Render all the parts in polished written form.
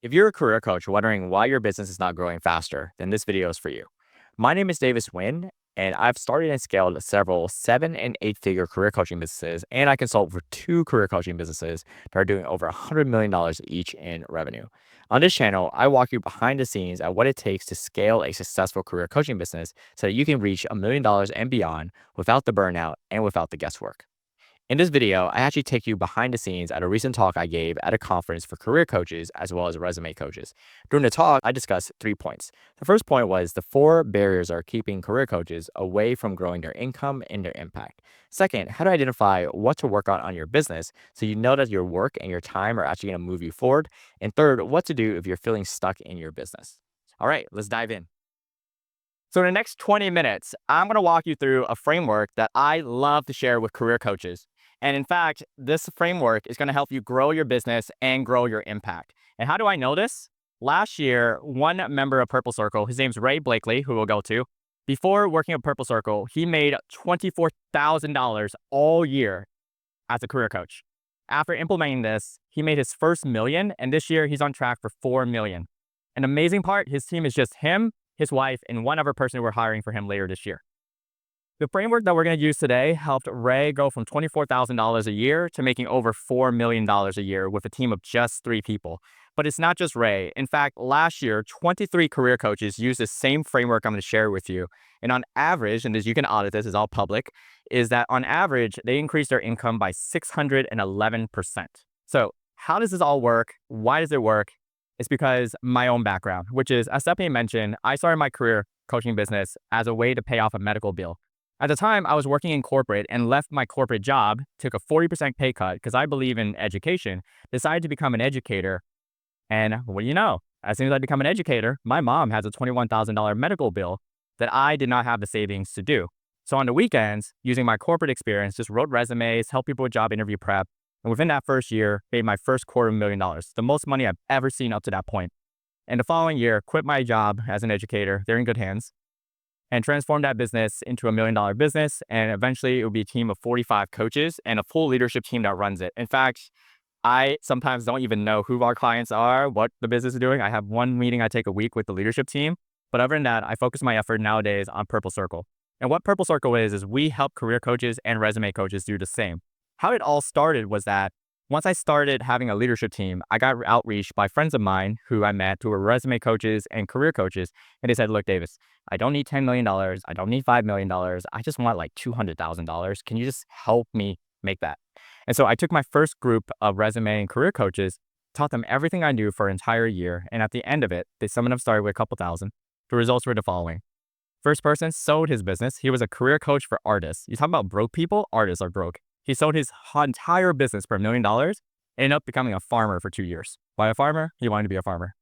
If you're a career coach wondering why your business is not growing faster, then this video is for you. My name is Nguyen, and I've started and scaled several 7 and 8 figure career coaching businesses, and I consult for 2 career coaching businesses that are doing over $100 million each in revenue. On this channel, I walk you behind the scenes at what it takes to scale a successful career coaching business so that you can reach $1 million and beyond without the burnout and without the guesswork. In this video, I actually take you behind the scenes at a recent talk I gave at a conference for career coaches as well as resume coaches. During the talk, I discussed 3 points. The first point was the 4 barriers are keeping career coaches away from growing their income and their impact. Second, how to identify what to work on your business so you know that your work and your time are actually going to move you forward. And third, what to do if you're feeling stuck in your business. All right, let's dive in. So, in the next 20 minutes, I'm going to walk you through a framework that I love to share with career coaches. And in fact, this framework is going to help you grow your business and grow your impact. And how do I know this? Last year, one member of Purple Circle, his name's Ray Blakely, who we'll go to, before working at Purple Circle, he made $24,000 all year as a career coach. After implementing this, he made his first million, and this year he's on track for 4 million. An amazing part, his team is just him, his wife, and one other person we're hiring for him later this year. The framework that we're going to use today helped Ray go from $24,000 a year to making over $4 million a year with a team of just 3 people. But it's not just Ray. In fact, last year, 23 career coaches used the same framework I'm going to share with you. And on average, and as you can audit this, is all public, is that on average, they increased their income by 611%. So how does this all work? Why does it work? It's because my own background, which is, as Stephanie mentioned, I started my career coaching business as a way to pay off a medical bill. At the time, I was working in corporate and left my corporate job, took a 40% pay cut because I believe in education, decided to become an educator. And what do you know? As soon as I become an educator, my mom has a $21,000 medical bill that I did not have the savings to do. So on the weekends, using my corporate experience, just wrote resumes, helped people with job interview prep. And within that first year, made my first $250,000, the most money I've ever seen up to that point. And the following year, quit my job as an educator. They're in good hands. And transformed that business into $1 million business. And eventually it would be a team of 45 coaches and a full leadership team that runs it. In fact, I sometimes don't even know who our clients are, what the business is doing. I have one meeting I take a week with the leadership team. But other than that, I focus my effort nowadays on Purple Circle. And what Purple Circle is we help career coaches and resume coaches do the same. How it all started was that once I started having a leadership team, I got outreach by friends of mine who I met who were resume coaches and career coaches. And they said, look, Davis, I don't need $10 million. I don't need $5 million. I just want like $200,000. Can you just help me make that? And so I took my first group of resume and career coaches, taught them everything I knew for an entire year. And at the end of it, some of them started with a couple thousand. The results were the following. First person sold his business. He was a career coach for artists. You talk about broke people, artists are broke. He sold his entire business for $1 million, ended up becoming a farmer for 2 years. Why a farmer? He wanted to be a farmer.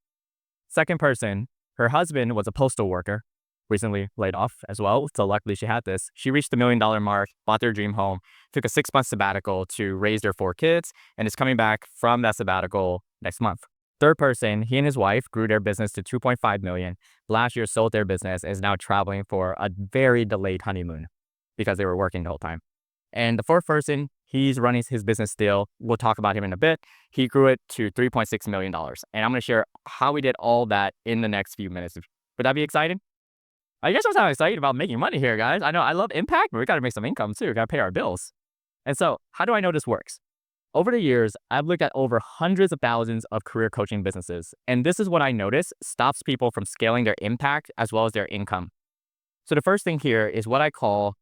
Second person, her husband was a postal worker, recently laid off as well. So luckily she had this. She reached the $1 million mark, bought their dream home, took a 6-month sabbatical to raise their 4 kids, and is coming back from that sabbatical next month. Third person, he and his wife grew their business to 2.5 million. Last year sold their business and is now traveling for a very delayed honeymoon because they were working the whole time. And the fourth person, he's running his business still. We'll talk about him in a bit. He grew it to $3.6 million. And I'm going to share how we did all that in the next few minutes. Would that be exciting? I guess I'm not excited about making money here, guys. I know I love impact, but we got to make some income too. We got to pay our bills. And so how do I know this works? Over the years, I've looked at over hundreds of thousands of career coaching businesses. And this is what I notice stops people from scaling their impact as well as their income. So the first thing here is what I call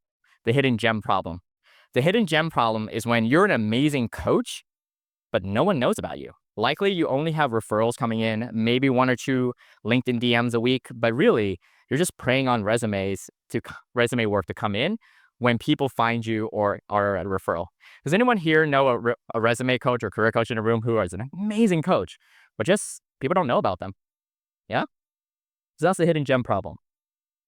the hidden gem problem. The hidden gem problem is when you're an amazing coach, but no one knows about you. Likely you only have referrals coming in, maybe 1 or 2 LinkedIn DMs a week, but really you're just preying on resume work to come in when people find you or are a referral. Does anyone here know a resume coach or career coach in a room who is an amazing coach, but just people don't know about them? Yeah? So that's the hidden gem problem.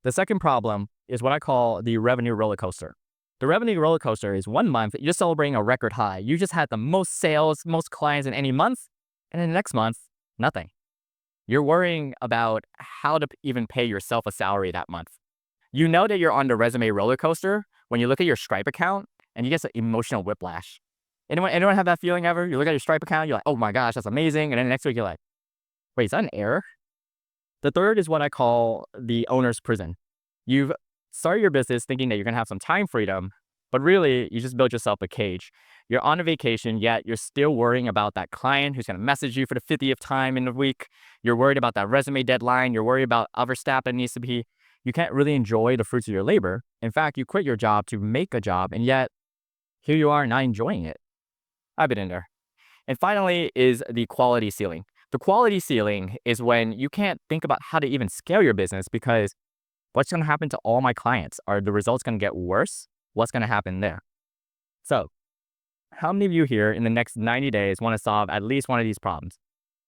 The second problem is what I call the revenue roller coaster. The revenue roller coaster is 1 month, you're celebrating a record high. You just had the most sales, most clients in any month, and then the next month, nothing. You're worrying about how to even pay yourself a salary that month. You know that you're on the resume roller coaster when you look at your Stripe account and you get an emotional whiplash. Anyone have that feeling ever? You look at your Stripe account, you're like, oh my gosh, that's amazing. And then the next week you're like, Wait, is that an error? The third is what I call the owner's prison. You've started your business thinking that you're going to have some time freedom, but really you just built yourself a cage. You're on a vacation, yet you're still worrying about that client who's going to message you for the 50th time in a week. You're worried about that resume deadline. You're worried about other stuff that needs to be. You can't really enjoy the fruits of your labor. In fact, you quit your job to make a job, and yet here you are not enjoying it. I've been in there. And finally is the quality ceiling. The quality ceiling is when you can't think about how to even scale your business because what's going to happen to all my clients? Are the results going to get worse? What's going to happen there? So, how many of you here in the next 90 days want to solve at least one of these problems?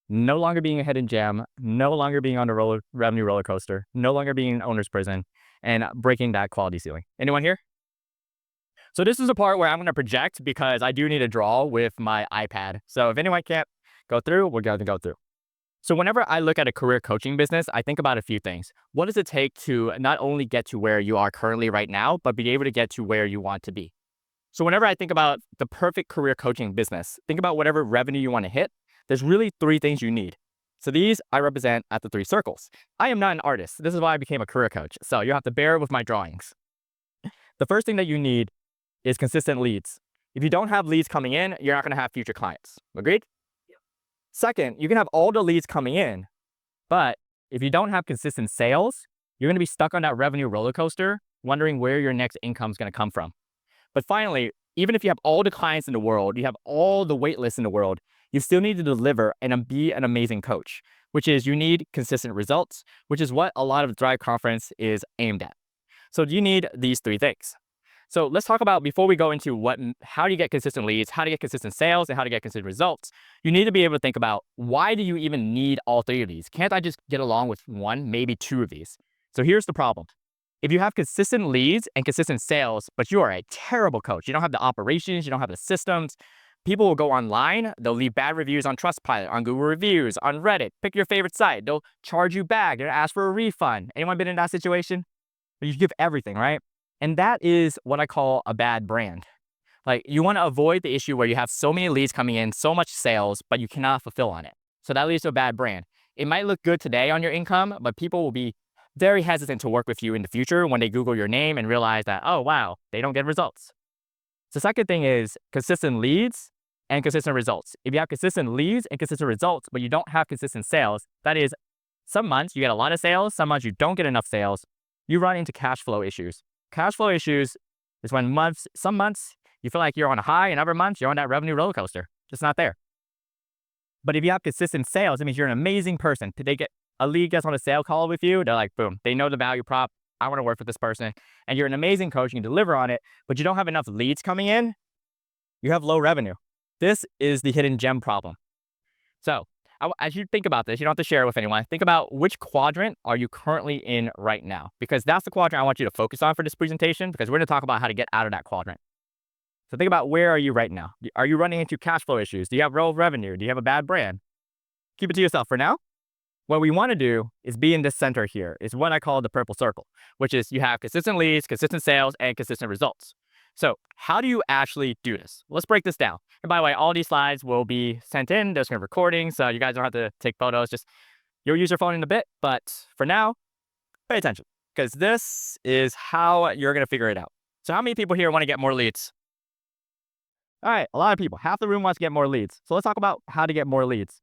No longer being a hidden gem, no longer being on the revenue roller coaster, no longer being in owner's prison, and breaking that quality ceiling. Anyone here? So this is the part where I'm going to project because I do need to draw with my iPad. So if anyone can't go through, we're going to go through. So whenever I look at a career coaching business, I think about a few things. What does it take to not only get to where you are currently right now, but be able to get to where you want to be? So whenever I think about the perfect career coaching business, think about whatever revenue you want to hit. There's really three things you need. So these I represent at the three circles. I am not an artist. This is why I became a career coach. So you have to bear with my drawings. The first thing that you need is consistent leads. If you don't have leads coming in, you're not going to have future clients. Agreed? Second, you can have all the leads coming in, but if you don't have consistent sales, you're going to be stuck on that revenue roller coaster, wondering where your next income is going to come from. But finally, even if you have all the clients in the world, you have all the wait lists in the world, you still need to deliver and be an amazing coach, which is you need consistent results, which is what a lot of the Thrive Conference is aimed at. So you need these three things. So let's talk about, before we go into how do you get consistent leads, how to get consistent sales, and how to get consistent results, you need to be able to think about, why do you even need all three of these? Can't I just get along with one, maybe two of these? So here's the problem. If you have consistent leads and consistent sales, but you are a terrible coach, you don't have the operations, you don't have the systems, people will go online, they'll leave bad reviews on Trustpilot, on Google Reviews, on Reddit, pick your favorite site, they'll charge you back, they'll ask for a refund. Anyone been in that situation? You give everything, right? And that is what I call a bad brand. Like, you want to avoid the issue where you have so many leads coming in, so much sales, but you cannot fulfill on it. So that leads to a bad brand. It might look good today on your income, but people will be very hesitant to work with you in the future when they Google your name and realize that, oh, wow, they don't get results. The second thing is consistent leads and consistent results. If you have consistent leads and consistent results, but you don't have consistent sales, that is, some months you get a lot of sales, some months you don't get enough sales, you run into cash flow issues. Cash flow issues is when some months you feel like you're on a high, and other months you're on that revenue roller coaster. Just not there. But if you have consistent sales, it means you're an amazing person. A lead gets on a sale call with you, they're like, boom, they know the value prop. I want to work with this person. And you're an amazing coach, you can deliver on it, but you don't have enough leads coming in, you have low revenue. This is the hidden gem problem. So as you think about this, you don't have to share it with anyone. Think about, which quadrant are you currently in right now? Because that's the quadrant I want you to focus on for this presentation, because we're going to talk about how to get out of that quadrant. So think about, where are you right now? Are you running into cash flow issues? Do you have low revenue? Do you have a bad brand? Keep it to yourself for now. What we want to do is be in this center here. It's what I call the purple circle, which is you have consistent leads, consistent sales, and consistent results. So how do you actually do this? Let's break this down. And by the way, all these slides will be sent in. There's going to be recordings, so you guys don't have to take photos. Just, you'll use your phone in a bit. But for now, pay attention, because this is how you're going to figure it out. So how many people here want to get more leads? All right, a lot of people. Half the room wants to get more leads. So let's talk about how to get more leads.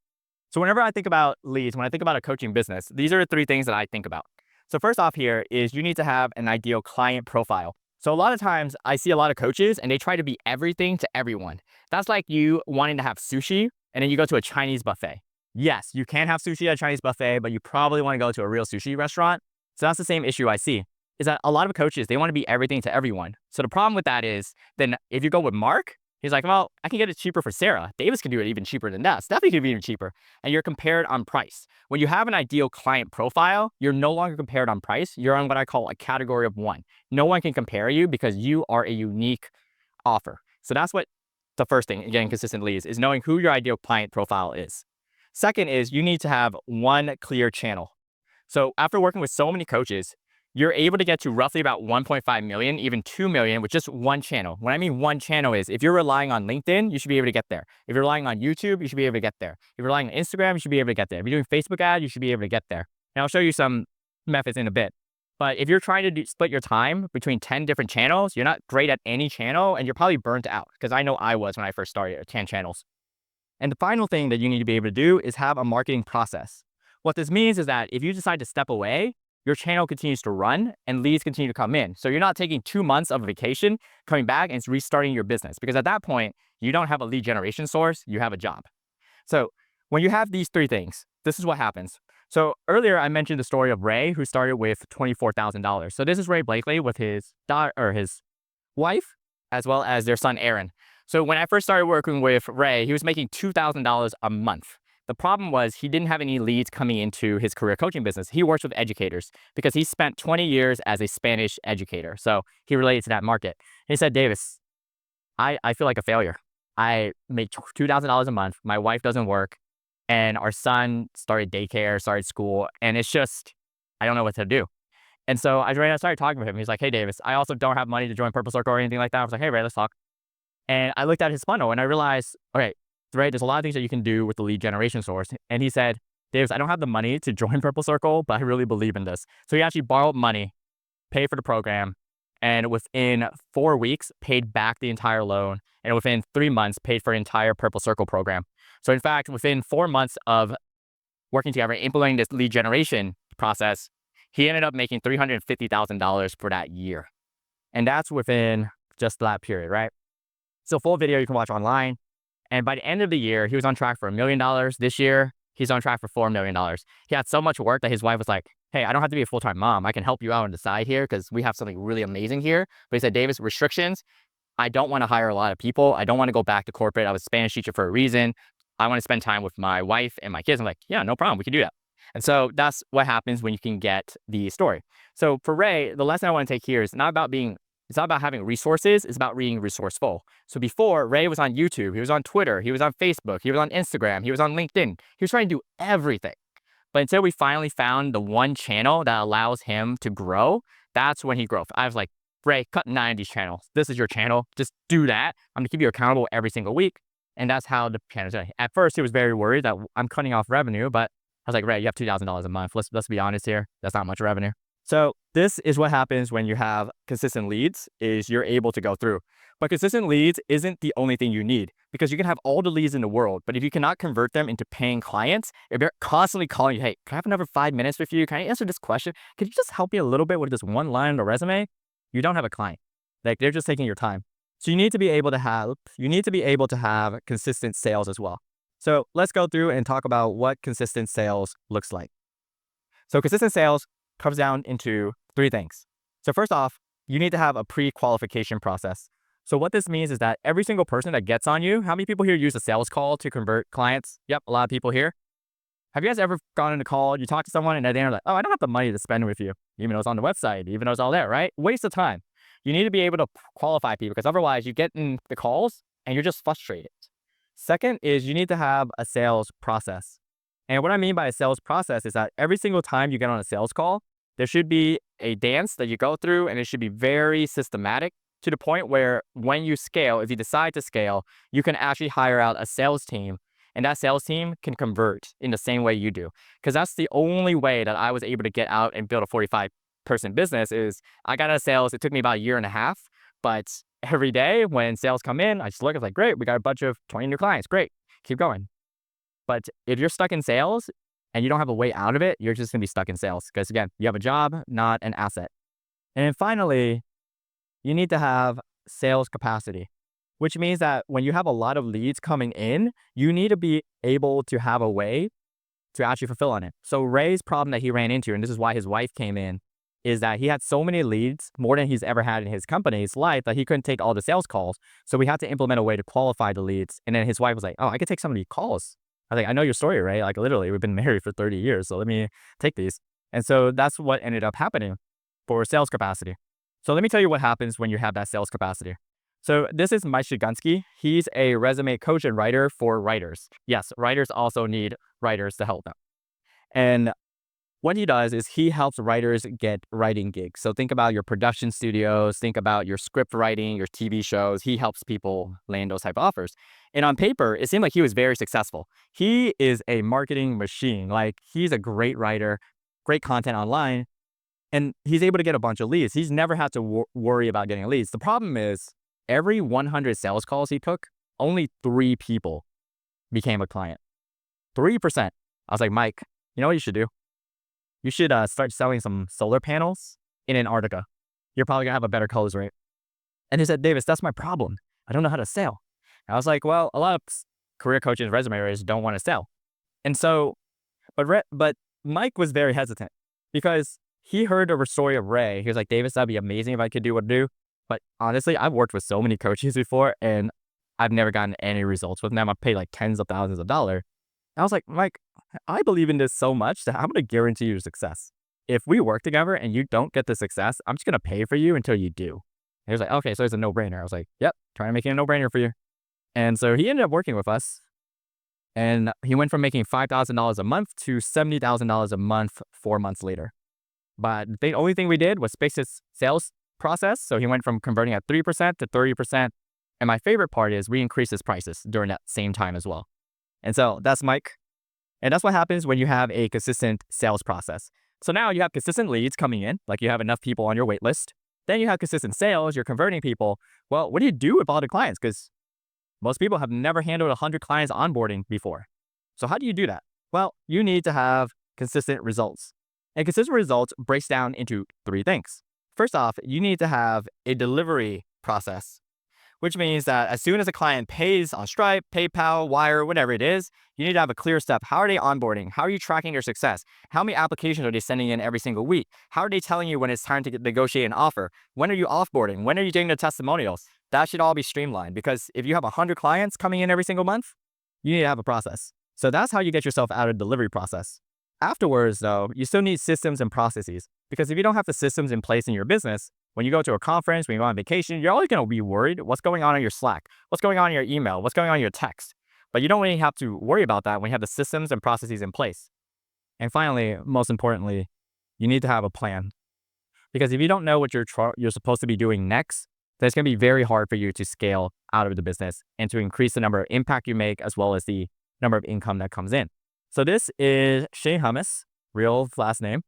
So whenever I think about leads, when I think about a coaching business, these are the three things that I think about. So first off here is you need to have an ideal client profile. So a lot of times I see a lot of coaches and they try to be everything to everyone. That's like you wanting to have sushi and then you go to a Chinese buffet. Yes, you can have sushi at a Chinese buffet, but you probably want to go to a real sushi restaurant. So that's the same issue I see, is that a lot of coaches, they want to be everything to everyone. So the problem with that is, then if you go with Mark, he's like, well, I can get it cheaper for Sarah. Davis can do it even cheaper than that. Stephanie can be even cheaper. And you're compared on price. When you have an ideal client profile, you're no longer compared on price. You're on what I call a category of one. No one can compare you because you are a unique offer. So that's what the first thing, getting consistent leads, is knowing who your ideal client profile is. Second is you need to have one clear channel. So after working with so many coaches, you're able to get to roughly about 1.5 million, even 2 million with just one channel. When I mean one channel is if you're relying on LinkedIn, you should be able to get there. If you're relying on YouTube, you should be able to get there. If you're relying on Instagram, you should be able to get there. If you're doing Facebook ads, you should be able to get there. And I'll show you some methods in a bit. But if you're trying to split your time between 10 different channels, you're not great at any channel and you're probably burnt out, because I know I was when I first started at 10 channels. And the final thing that you need to be able to do is have a marketing process. What this means is that if you decide to step away, your channel continues to run and leads continue to come in. So you're not taking 2 months of vacation, coming back and restarting your business, because at that point, you don't have a lead generation source, you have a job. So when you have these three things, this is what happens. So earlier I mentioned the story of Ray, who started with $24,000. So this is Ray Blakely with his daughter or his wife, as well as their son Aaron. So when I first started working with Ray, he was making $2,000 a month. The problem was he didn't have any leads coming into his career coaching business. He works with educators because he spent 20 years as a Spanish educator. So he related to that market. And he said, Davis, I feel like a failure. I make $2,000 a month. My wife doesn't work. And our son started daycare, started school. And it's just, I don't know what to do. And so I started talking with him. He's like, hey, Davis, I also don't have money to join Purple Circle or anything like that. I was like, hey, Ray, let's talk. And I looked at his funnel and I realized, okay, Ray, there's a lot of things that you can do with the lead generation source. And he said, Davis, I don't have the money to join Purple Circle, but I really believe in this. So he actually borrowed money, paid for the program, and within 4 weeks, paid back the entire loan. And within 3 months, paid for an entire Purple Circle program. So in fact, within 4 months of working together, implementing this lead generation process, he ended up making $350,000 for that year. And that's within just that period, right? So full video you can watch online. And by the end of the year, he was on track for $1 million. This year, he's on track for $4 million. He had so much work that his wife was like, hey, I don't have to be a full-time mom. I can help you out on the side here because we have something really amazing here. But he said, Davis, restrictions. I don't want to hire a lot of people. I don't want to go back to corporate. I was a Spanish teacher for a reason. I want to spend time with my wife and my kids. I'm like, yeah, no problem. We can do that. And so that's what happens when you can get the story. So for Ray, the lesson I want to take here is it's not about having resources, it's about being resourceful. So before, Ray was on YouTube, he was on Twitter, he was on Facebook, he was on Instagram, he was on LinkedIn. He was trying to do everything. But until we finally found the one channel that allows him to grow, that's when he grew. I was like, Ray, cut 9 of these channels. This is your channel. Just do that. I'm gonna keep you accountable every single week. And that's how the channel's going. At first, he was very worried that I'm cutting off revenue, but I was like, Ray, you have $2,000 a month. Let's be honest here. That's not much revenue. So this is what happens when you have consistent leads, is you're able to go through. But consistent leads isn't the only thing you need, because you can have all the leads in the world, but if you cannot convert them into paying clients, if they're constantly calling you, hey, can I have another 5 minutes with you? Can I answer this question? Can you just help me a little bit with this one line on the resume? You don't have a client. Like, they're just taking your time. So you need to be able to have consistent sales as well. So let's go through and talk about what consistent sales looks like. So consistent sales comes down into 3 things. So first off, you need to have a pre-qualification process. So what this means is that every single person that gets on you, how many people here use a sales call to convert clients? Yep, a lot of people here. Have you guys ever gone in a call, you talk to someone and they're like, oh, I don't have the money to spend with you, even though it's on the website, even though it's all there, right? Waste of time. You need to be able to qualify people, because otherwise you get in the calls and you're just frustrated. Second is you need to have a sales process. And what I mean by a sales process is that every single time you get on a sales call, there should be a dance that you go through, and it should be very systematic, to the point where when you scale, if you decide to scale, you can actually hire out a sales team, and that sales team can convert in the same way you do. Because that's the only way that I was able to get out and build a 45-person business. Is I got out of sales. It took me about 1.5 years, but every day when sales come in, I just look, it's like, great, we got a bunch of 20 new clients. Great, keep going. But if you're stuck in sales and you don't have a way out of it, you're just going to be stuck in sales, because again, you have a job, not an asset. And then finally, you need to have sales capacity, which means that when you have a lot of leads coming in, you need to be able to have a way to actually fulfill on it. So Ray's problem that he ran into, and this is why his wife came in, is that he had so many leads, more than he's ever had in his company's life, that he couldn't take all the sales calls. So we had to implement a way to qualify the leads. And then his wife was like, oh, I could take some of these calls. I was like, I know your story, Ray. Like, literally, we've been married for 30 years. So let me take these. And so that's what ended up happening for sales capacity. So let me tell you what happens when you have that sales capacity. So this is Mike Shigansky. He's a resume coach and writer for writers. Yes, writers also need writers to help them. And what he does is he helps writers get writing gigs. So think about your production studios, think about your script writing, your TV shows. He helps people land those type of offers. And on paper, it seemed like he was very successful. He is a marketing machine. Like, he's a great writer, great content online, and he's able to get a bunch of leads. He's never had to worry about getting leads. The problem is every 100 sales calls he took, only 3 people became a client. 3%. I was like, Mike, you know what you should do? You should start selling some solar panels in Antarctica. You're probably gonna have a better close rate. And he said, Davis, that's my problem. I don't know how to sell. And I was like, well, a lot of career coaches and resume writers don't want to sell. And so, but Mike was very hesitant because he heard a story of Ray. He was like, Davis, that'd be amazing if I could do what I do. But honestly, I've worked with so many coaches before and I've never gotten any results with them. I've paid like tens of thousands of dollars. I was like, Mike, I believe in this so much that I'm going to guarantee you success. If we work together and you don't get the success, I'm just going to pay for you until you do. And he was like, okay, so it's a no-brainer. I was like, yep, trying to make it a no-brainer for you. And so he ended up working with us. And he went from making $5,000 a month to $70,000 a month 4 months later. But the only thing we did was fix his sales process. So he went from converting at 3% to 30%. And my favorite part is we increased his prices during that same time as well. And so that's Mike. And that's what happens when you have a consistent sales process. So now you have consistent leads coming in, like you have enough people on your wait list. Then you have consistent sales, you're converting people. Well, what do you do with all the clients? Because most people have never handled 100 clients onboarding before. So how do you do that? Well, you need to have consistent results. And consistent results breaks down into 3 things. First off, you need to have a delivery process, which means that as soon as a client pays on Stripe, PayPal, Wire, whatever it is, you need to have a clear step. How are they onboarding? How are you tracking their success? How many applications are they sending in every single week? How are they telling you when it's time to negotiate an offer? When are you offboarding? When are you doing the testimonials? That should all be streamlined because if you have 100 clients coming in every single month, you need to have a process. So that's how you get yourself out of the delivery process. Afterwards, though, you still need systems and processes because if you don't have the systems in place in your business, when you go to a conference, when you go on vacation, you're always going to be worried what's going on in your Slack, what's going on in your email, what's going on in your text. But you don't really have to worry about that when you have the systems and processes in place. And finally, most importantly, you need to have a plan. Because if you don't know what you're supposed to be doing next, then it's going to be very hard for you to scale out of the business and to increase the number of impact you make as well as the number of income that comes in. So this is Shane Hummus, real last name.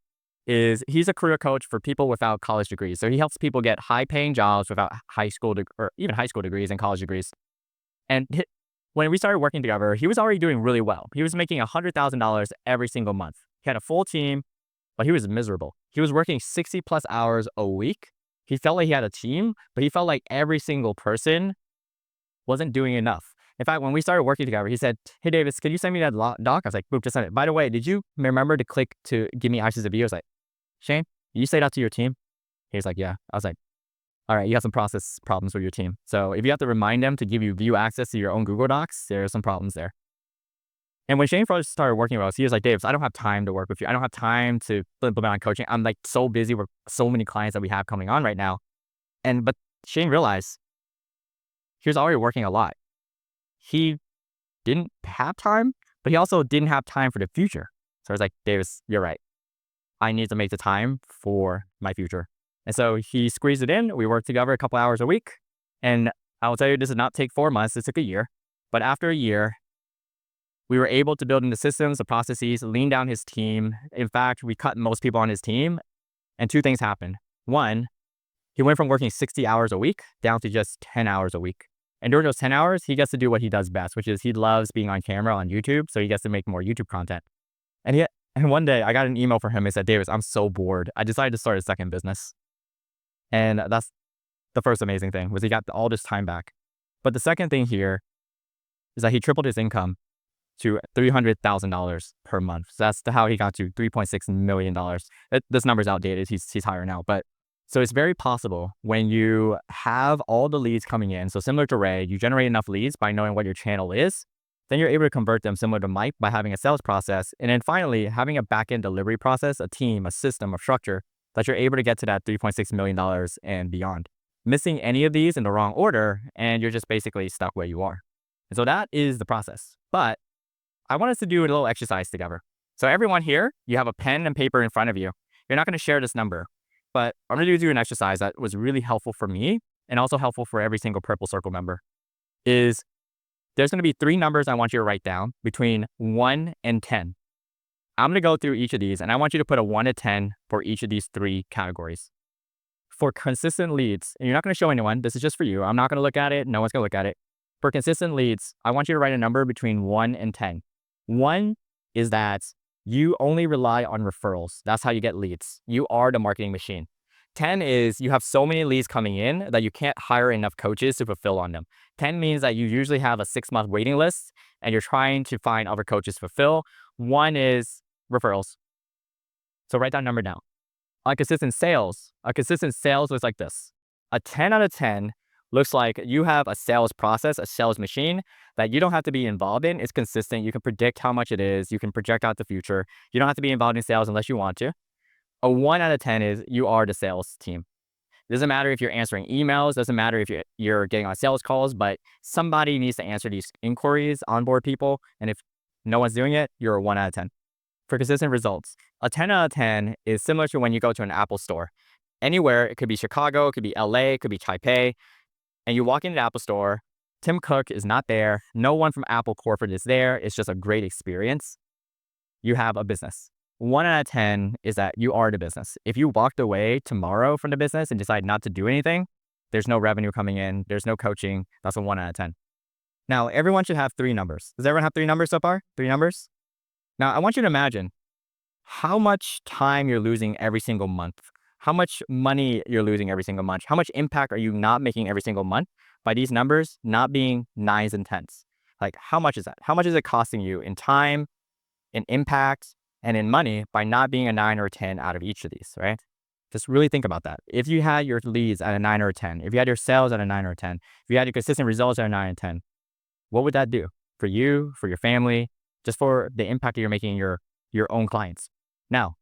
He's a career coach for people without college degrees. So he helps people get high-paying jobs without high school or even high school degrees and college degrees. And when we started working together, he was already doing really well. He was making $100,000 every single month. He had a full team, but he was miserable. He was working 60 plus hours a week. He felt like he had a team, but he felt like every single person wasn't doing enough. In fact, when we started working together, he said, hey, Davis, can you send me that doc? I was like, boop, just send it. By the way, did you remember to click to give me access to videos? Like, Shane, you say that to your team? He was like, yeah. I was like, all right, you have some process problems with your team. So if you have to remind them to give you view access to your own Google Docs, there's some problems there. And when Shane first started working with us, he was like, Dave, I don't have time to work with you. I don't have time to implement on coaching. I'm like so busy with so many clients that we have coming on right now. But Shane realized he was already working a lot. He didn't have time, but he also didn't have time for the future. So I was like, Davis, you're right. I need to make the time for my future. And so he squeezed it in. We worked together a couple hours a week. And I will tell you, this did not take 4 months. It took a year. But after a year, we were able to build in the systems, the processes, lean down his team. In fact, we cut most people on his team. And 2 things happened. One, he went from working 60 hours a week down to just 10 hours a week. And during those 10 hours, he gets to do what he does best, which is he loves being on camera on YouTube. So he gets to make more YouTube content. And one day I got an email from him. He said, Davis, I'm so bored. I decided to start a second business. And that's the first amazing thing was he got all this time back. But the second thing here is that he tripled his income to $300,000 per month. So that's how he got to $3.6 million. This number's outdated. He's higher now. But so it's very possible when you have all the leads coming in. So similar to Ray, you generate enough leads by knowing what your channel is. Then you're able to convert them similar to Mike by having a sales process. And then finally, having a back-end delivery process, a team, a system, a structure that you're able to get to that $3.6 million and beyond. Missing any of these in the wrong order, and you're just basically stuck where you are. And so that is the process. But I want us to do a little exercise together. So everyone here, you have a pen and paper in front of you. You're not going to share this number, but I'm going to do an exercise that was really helpful for me and also helpful for every single Purple Circle member. Is there's going to be 3 numbers I want you to write down between 1 and 10. I'm going to go through each of these, and I want you to put a 1 to 10 for each of these 3 categories. For consistent leads, and you're not going to show anyone, this is just for you. I'm not going to look at it. No one's going to look at it. For consistent leads, I want you to write a number between 1 and 10. 1 is that you only rely on referrals. That's how you get leads. You are the marketing machine. 10 is you have so many leads coming in that you can't hire enough coaches to fulfill on them. 10 means that you usually have a 6-month waiting list and you're trying to find other coaches to fulfill. 1 is referrals. So write that number down. On consistent sales looks like this. A 10 out of 10 looks like you have a sales process, a sales machine that you don't have to be involved in. It's consistent. You can predict how much it is. You can project out the future. You don't have to be involved in sales unless you want to. A 1 out of 10 is you are the sales team. It doesn't matter if you're answering emails, doesn't matter if you're getting on sales calls, but somebody needs to answer these inquiries, onboard people. And if no one's doing it, you're a 1 out of 10. For consistent results, a 10 out of 10 is similar to when you go to an Apple store. Anywhere, it could be Chicago, it could be LA, it could be Taipei, and you walk into the Apple store, Tim Cook is not there, no one from Apple corporate is there, it's just a great experience. You have a business. 1 out of 10 is that you are the business. If you walked away tomorrow from the business and decide not to do anything, there's no revenue coming in, there's no coaching, that's a 1 out of 10. Now, everyone should have 3 numbers. Does everyone have 3 numbers so far? 3 numbers? Now, I want you to imagine how much time you're losing every single month, how much money you're losing every single month, how much impact are you not making every single month by these numbers not being 9s and 10s. Like, how much is that? How much is it costing you in time, in impact, and in money by not being a 9 or a 10 out of each of these, right? Just really think about that. If you had your leads at a 9 or a 10, if you had your sales at a 9 or a 10, if you had your consistent results at a 9 and 10, what would that do for you, for your family, just for the impact that you're making in your own clients? Now,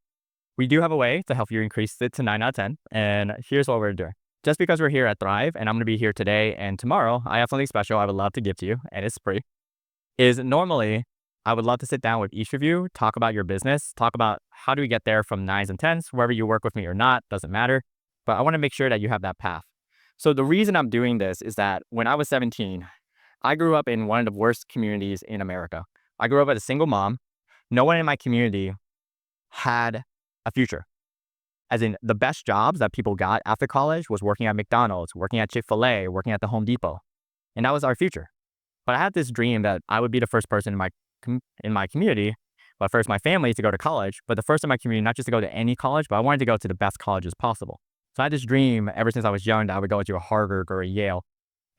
we do have a way to help you increase it to 9 out of 10. And here's what we're doing. Just because we're here at Thrive, and I'm going to be here today and tomorrow, I have something special I would love to give to you, and it's free. Is normally, I would love to sit down with each of you, talk about your business, talk about how do we get there from 9s and 10s, wherever you work with me or not, doesn't matter. But I want to make sure that you have that path. So the reason I'm doing this is that when I was 17, I grew up in one of the worst communities in America. I grew up as a single mom. No one in my community had a future. As in, the best jobs that people got after college was working at McDonald's, working at Chick-fil-A, working at the Home Depot. And that was our future. But I had this dream that I would be the first person in my community, but first my family to go to college, but the first in my community, not just to go to any college, but I wanted to go to the best colleges possible. So I had this dream ever since I was young that I would go to a Harvard or a Yale.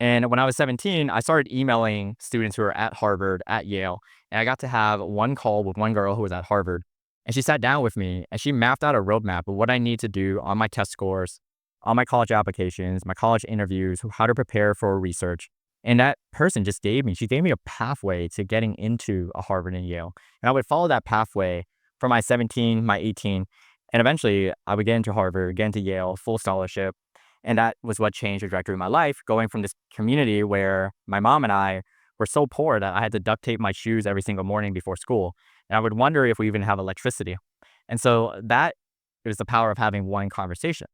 And when I was 17, I started emailing students who were at Harvard, at Yale, and I got to have one call with one girl who was at Harvard. And she sat down with me and she mapped out a roadmap of what I need to do on my test scores, on my college applications, my college interviews, how to prepare for research. And that person just gave me a pathway to getting into a Harvard and Yale. And I would follow that pathway for my 17, my 18, and eventually I would get into Harvard, get into Yale, full scholarship. And that was what changed the trajectory of my life, going from this community where my mom and I were so poor that I had to duct tape my shoes every single morning before school. And I would wonder if we even have electricity. And so that is the power of having one conversation.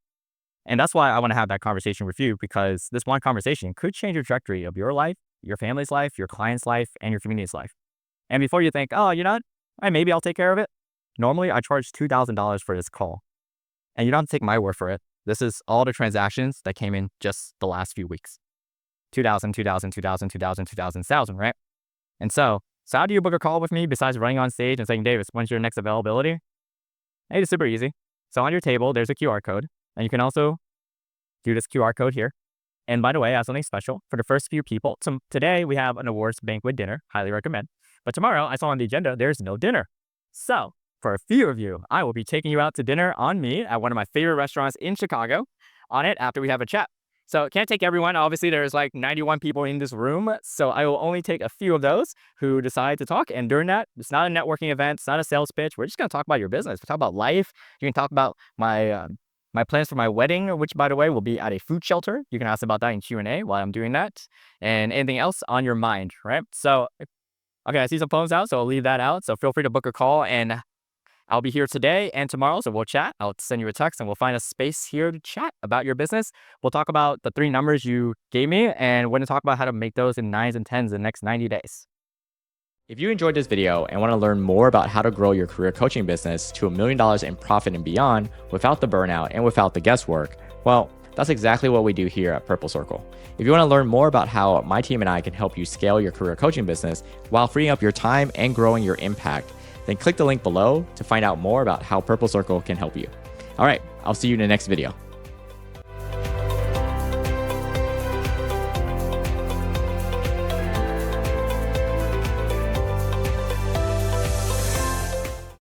And that's why I want to have that conversation with you, because this one conversation could change the trajectory of your life, your family's life, your client's life, and your community's life. And before you think, oh, you know what? Maybe I'll take care of it. Normally, I charge $2,000 for this call. And you don't have to take my word for it. This is all the transactions that came in just the last few weeks. 2,000, 2,000, 2,000, 2,000, 2,000, 1,000, right? And so how do you book a call with me besides running on stage and saying, Davis, when's your next availability? Hey, it's super easy. So on your table, there's a QR code. And you can also do this QR code here. And by the way, I have something special for the first few people. So today we have an awards banquet dinner, highly recommend. But tomorrow I saw on the agenda, there's no dinner. So for a few of you, I will be taking you out to dinner on me at one of my favorite restaurants in Chicago on it after we have a chat. So can't take everyone. Obviously, there's like 91 people in this room. So I will only take a few of those who decide to talk. And during that, it's not a networking event. It's not a sales pitch. We're just going to talk about your business. We'll talk about life. You can talk about my plans for my wedding, which, by the way, will be at a food shelter. You can ask about that in Q&A while I'm doing that. And anything else on your mind, right? So, okay, I see some phones out, so I'll leave that out. So feel free to book a call. And I'll be here today and tomorrow, so we'll chat. I'll send you a text and we'll find a space here to chat about your business. We'll talk about the 3 numbers you gave me, and we're going to talk about how to make those in 9s and 10s in the next 90 days. If you enjoyed this video and want to learn more about how to grow your career coaching business to $1 million in profit and beyond without the burnout and without the guesswork, well, that's exactly what we do here at Purple Circle. If you want to learn more about how my team and I can help you scale your career coaching business while freeing up your time and growing your impact, then click the link below to find out more about how Purple Circle can help you. All right, I'll see you in the next video.